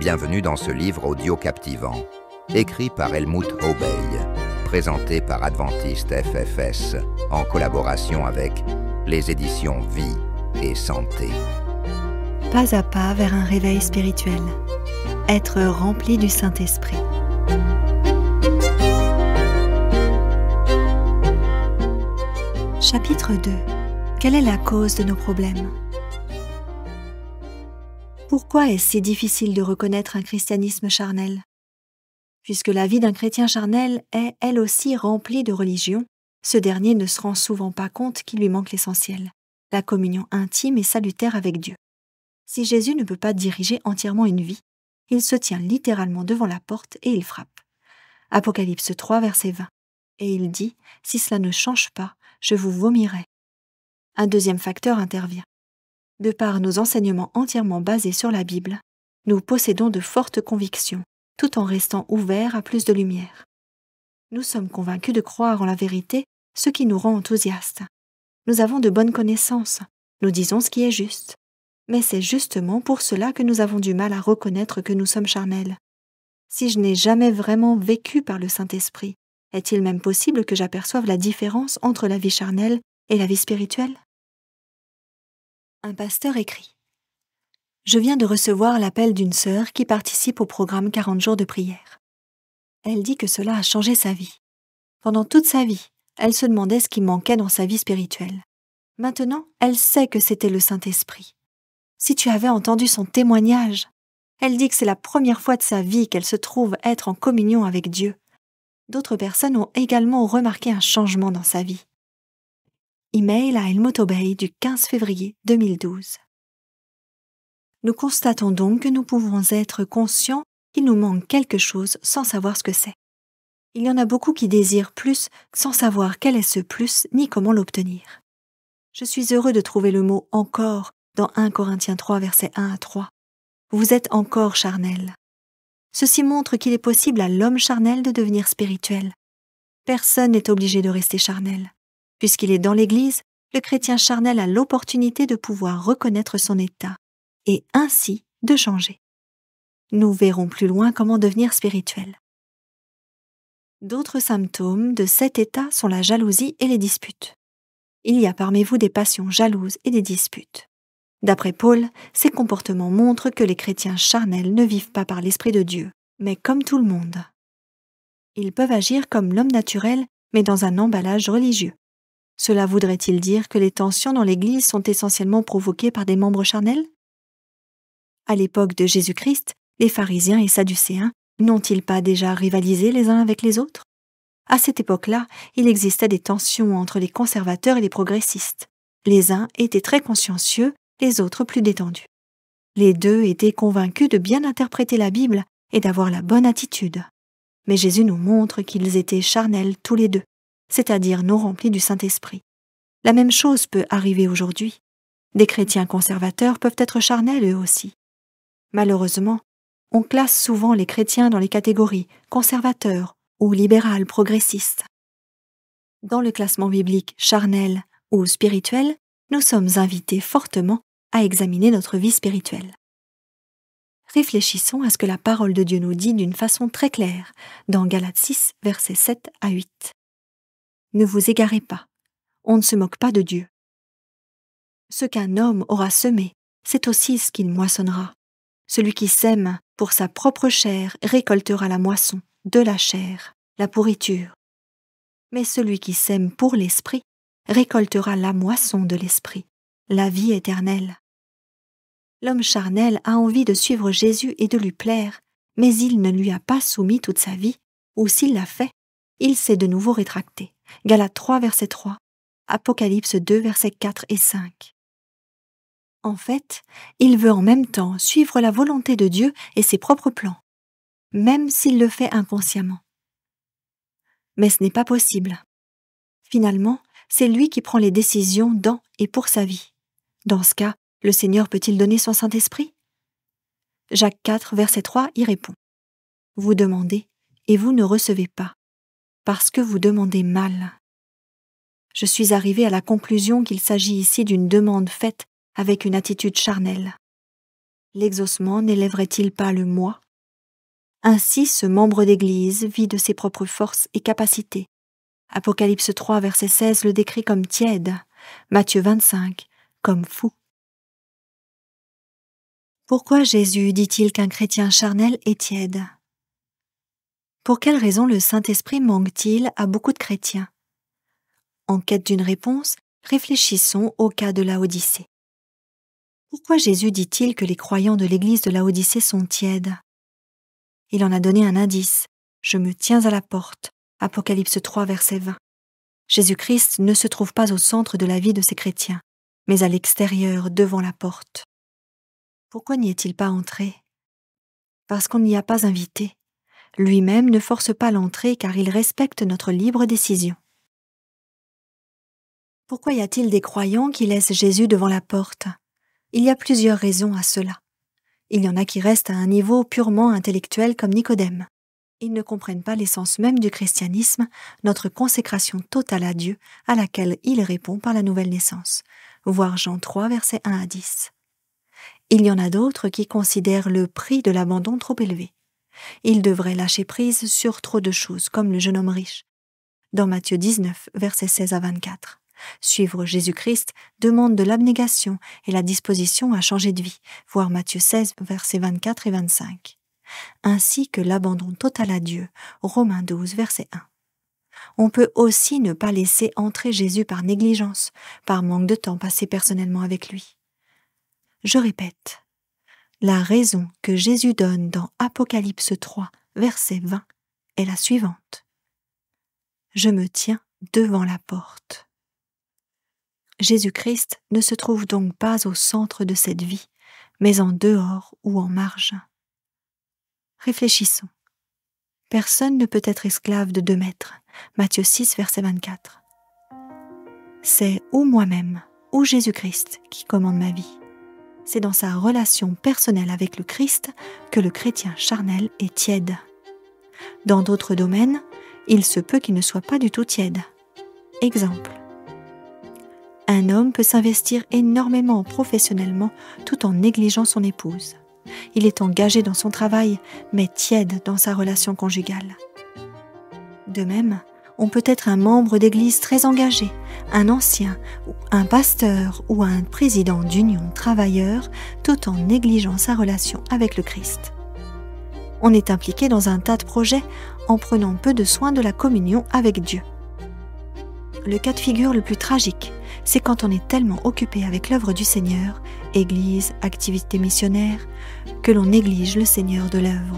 Bienvenue dans ce livre audio captivant, écrit par Helmut Hobeil, présenté par Adventiste FFS, en collaboration avec les éditions Vie et Santé. Pas à pas vers un réveil spirituel. Être rempli du Saint-Esprit. Chapitre 2. Quelle est la cause de nos problèmes ? Pourquoi est-ce si difficile de reconnaître un christianisme charnel ? Puisque la vie d'un chrétien charnel est, elle aussi, remplie de religion, ce dernier ne se rend souvent pas compte qu'il lui manque l'essentiel, la communion intime et salutaire avec Dieu. Si Jésus ne peut pas diriger entièrement une vie, il se tient littéralement devant la porte et il frappe. Apocalypse 3, verset 20. Et il dit « Si cela ne change pas, je vous vomirai ». Un deuxième facteur intervient. De par nos enseignements entièrement basés sur la Bible, nous possédons de fortes convictions, tout en restant ouverts à plus de lumière. Nous sommes convaincus de croire en la vérité, ce qui nous rend enthousiastes. Nous avons de bonnes connaissances, nous disons ce qui est juste. Mais c'est justement pour cela que nous avons du mal à reconnaître que nous sommes charnels. Si je n'ai jamais vraiment vécu par le Saint-Esprit, est-il même possible que j'aperçoive la différence entre la vie charnelle et la vie spirituelle ? Un pasteur écrit « Je viens de recevoir l'appel d'une sœur qui participe au programme 40 jours de prière. Elle dit que cela a changé sa vie. Pendant toute sa vie, elle se demandait ce qui manquait dans sa vie spirituelle. Maintenant, elle sait que c'était le Saint-Esprit. Si tu avais entendu son témoignage, elle dit que c'est la première fois de sa vie qu'elle se trouve être en communion avec Dieu. D'autres personnes ont également remarqué un changement dans sa vie. » Email à Helmut Hobeil du 15 février 2012. Nous constatons donc que nous pouvons être conscients qu'il nous manque quelque chose sans savoir ce que c'est. Il y en a beaucoup qui désirent plus sans savoir quel est ce plus ni comment l'obtenir. Je suis heureux de trouver le mot « encore » dans 1 Corinthiens 3, versets 1 à 3. Vous êtes encore charnel. Ceci montre qu'il est possible à l'homme charnel de devenir spirituel. Personne n'est obligé de rester charnel. Puisqu'il est dans l'Église, le chrétien charnel a l'opportunité de pouvoir reconnaître son état et ainsi de changer. Nous verrons plus loin comment devenir spirituel. D'autres symptômes de cet état sont la jalousie et les disputes. Il y a parmi vous des passions jalouses et des disputes. D'après Paul, ces comportements montrent que les chrétiens charnels ne vivent pas par l'Esprit de Dieu, mais comme tout le monde. Ils peuvent agir comme l'homme naturel, mais dans un emballage religieux. Cela voudrait-il dire que les tensions dans l'Église sont essentiellement provoquées par des membres charnels ? À l'époque de Jésus-Christ, les pharisiens et sadducéens n'ont-ils pas déjà rivalisé les uns avec les autres ? À cette époque-là, il existait des tensions entre les conservateurs et les progressistes. Les uns étaient très consciencieux, les autres plus détendus. Les deux étaient convaincus de bien interpréter la Bible et d'avoir la bonne attitude. Mais Jésus nous montre qu'ils étaient charnels tous les deux, c'est-à-dire non remplis du Saint-Esprit. La même chose peut arriver aujourd'hui. Des chrétiens conservateurs peuvent être charnels eux aussi. Malheureusement, on classe souvent les chrétiens dans les catégories conservateurs ou libérales progressistes. Dans le classement biblique charnel ou spirituel, nous sommes invités fortement à examiner notre vie spirituelle. Réfléchissons à ce que la parole de Dieu nous dit d'une façon très claire dans Galates 6, versets 7 à 8. Ne vous égarez pas, on ne se moque pas de Dieu. Ce qu'un homme aura semé, c'est aussi ce qu'il moissonnera. Celui qui sème pour sa propre chair récoltera la moisson de la chair, la pourriture. Mais celui qui sème pour l'esprit récoltera la moisson de l'esprit, la vie éternelle. L'homme charnel a envie de suivre Jésus et de lui plaire, mais il ne lui a pas soumis toute sa vie, ou s'il l'a fait, il s'est de nouveau rétracté. Galates 3, verset 3, Apocalypse 2, versets 4 et 5. En fait, il veut en même temps suivre la volonté de Dieu et ses propres plans, même s'il le fait inconsciemment. Mais ce n'est pas possible. Finalement, c'est lui qui prend les décisions dans et pour sa vie. Dans ce cas, le Seigneur peut-il donner son Saint-Esprit ? Jacques 4, verset 3 y répond. Vous demandez et vous ne recevez pas, parce que vous demandez mal. Je suis arrivé à la conclusion qu'il s'agit ici d'une demande faite avec une attitude charnelle. l'exaucement n'élèverait-il pas le moi? Ainsi, ce membre d'Église vit de ses propres forces et capacités. Apocalypse 3, verset 16 le décrit comme tiède, Matthieu 25 comme fou. Pourquoi Jésus dit-il qu'un chrétien charnel est tiède? Pour quelle raison le Saint-Esprit manque-t-il à beaucoup de chrétiens? En quête d'une réponse, réfléchissons au cas de Laodicée. Pourquoi Jésus dit-il que les croyants de l'église de Laodicée sont tièdes? Il en a donné un indice. Je me tiens à la porte. Apocalypse 3, verset 20. Jésus-Christ ne se trouve pas au centre de la vie de ces chrétiens, mais à l'extérieur, devant la porte. Pourquoi n'y est-il pas entré? Parce qu'on n'y a pas invité. Lui-même ne force pas l'entrée car il respecte notre libre décision. Pourquoi y a-t-il des croyants qui laissent Jésus devant la porte? Il y a plusieurs raisons à cela. Il y en a qui restent à un niveau purement intellectuel comme Nicodème. Ils ne comprennent pas l'essence même du christianisme, notre consécration totale à Dieu, à laquelle il répond par la nouvelle naissance. Voir Jean 3, versets 1 à 10. Il y en a d'autres qui considèrent le prix de l'abandon trop élevé. Ils devraient lâcher prise sur trop de choses, comme le jeune homme riche. Dans Matthieu 19, versets 16 à 24. Suivre Jésus-Christ demande de l'abnégation et la disposition à changer de vie, voir Matthieu 16, versets 24 et 25. Ainsi que l'abandon total à Dieu, Romains 12, verset 1. On peut aussi ne pas laisser entrer Jésus par négligence, par manque de temps passé personnellement avec lui. Je répète, la raison que Jésus donne dans Apocalypse 3, verset 20, est la suivante. Je me tiens devant la porte. Jésus-Christ ne se trouve donc pas au centre de cette vie, mais en dehors ou en marge. Réfléchissons. Personne ne peut être esclave de 2 maîtres. Matthieu 6, verset 24. C'est ou moi-même, ou Jésus-Christ qui commande ma vie. C'est dans sa relation personnelle avec le Christ que le chrétien charnel est tiède. Dans d'autres domaines, il se peut qu'il ne soit pas du tout tiède. Exemple. Un homme peut s'investir énormément professionnellement tout en négligeant son épouse. Il est engagé dans son travail, mais tiède dans sa relation conjugale. De même, on peut être un membre d'église très engagé, un ancien, un pasteur ou un président d'union travailleur, tout en négligeant sa relation avec le Christ. On est impliqué dans un tas de projets en prenant peu de soin de la communion avec Dieu. Le cas de figure le plus tragique, c'est quand on est tellement occupé avec l'œuvre du Seigneur, église, activité missionnaire, que l'on néglige le Seigneur de l'œuvre.